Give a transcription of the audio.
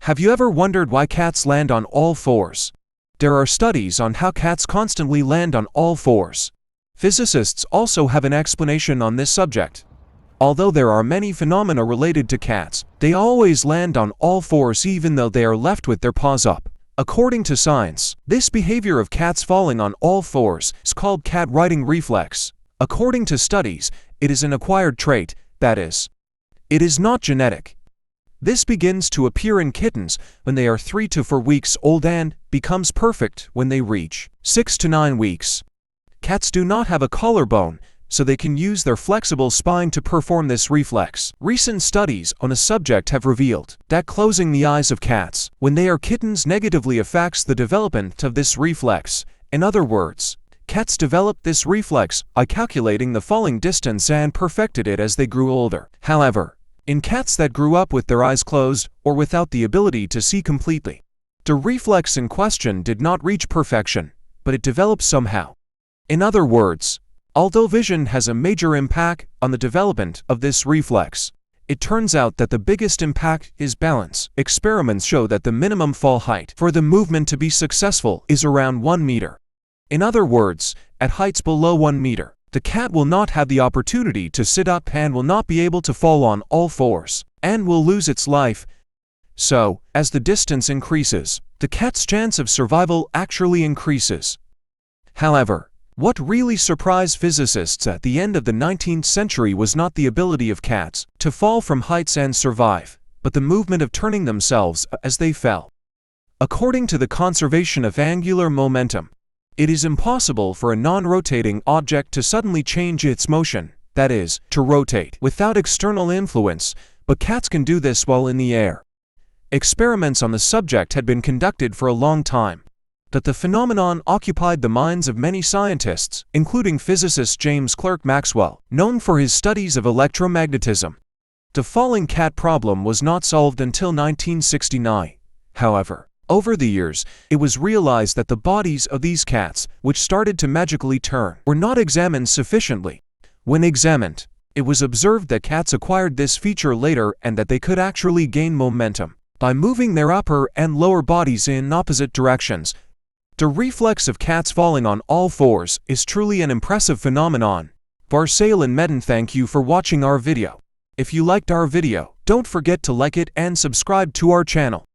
Have you ever wondered why cats land on all fours? There are studies on how cats constantly land on all fours. Physicists also have an explanation on this subject. Although there are many phenomena related to cats, they always land on all fours even though they are left with their paws up. According to science, this behavior of cats falling on all fours is called cat righting reflex. According to studies, it is an acquired trait, that is, it is not genetic. This begins to appear in kittens when they are 3 to 4 weeks old and becomes perfect when they reach 6 to 9 weeks. Cats do not have a collarbone, so they can use their flexible spine to perform this reflex. Recent studies on a subject have revealed that closing the eyes of cats when they are kittens negatively affects the development of this reflex. In other words, cats developed this reflex by calculating the falling distance and perfected it as they grew older. However, in cats that grew up with their eyes closed or without the ability to see completely, the reflex in question did not reach perfection, but it developed somehow. In other words, although vision has a major impact on the development of this reflex, it turns out that the biggest impact is balance. Experiments show that the minimum fall height for the movement to be successful is around 1 meter. In other words, at heights below 1 meter, the cat will not have the opportunity to sit up and will not be able to fall on all fours, and will lose its life. So, as the distance increases, the cat's chance of survival actually increases. However, what really surprised physicists at the end of the 19th century was not the ability of cats to fall from heights and survive, but the movement of turning themselves as they fell. According to the conservation of angular momentum, it is impossible for a non-rotating object to suddenly change its motion, that is, to rotate, without external influence, but cats can do this while in the air. Experiments on the subject had been conducted for a long time, but the phenomenon occupied the minds of many scientists, including physicist James Clerk Maxwell, known for his studies of electromagnetism. The falling cat problem was not solved until 1969, however. Over the years, it was realized that the bodies of these cats, which started to magically turn, were not examined sufficiently. When examined, it was observed that cats acquired this feature later and that they could actually gain momentum by moving their upper and lower bodies in opposite directions. The reflex of cats falling on all fours is truly an impressive phenomenon. Barsale and Medin, thank you for watching our video. If you liked our video, don't forget to like it and subscribe to our channel.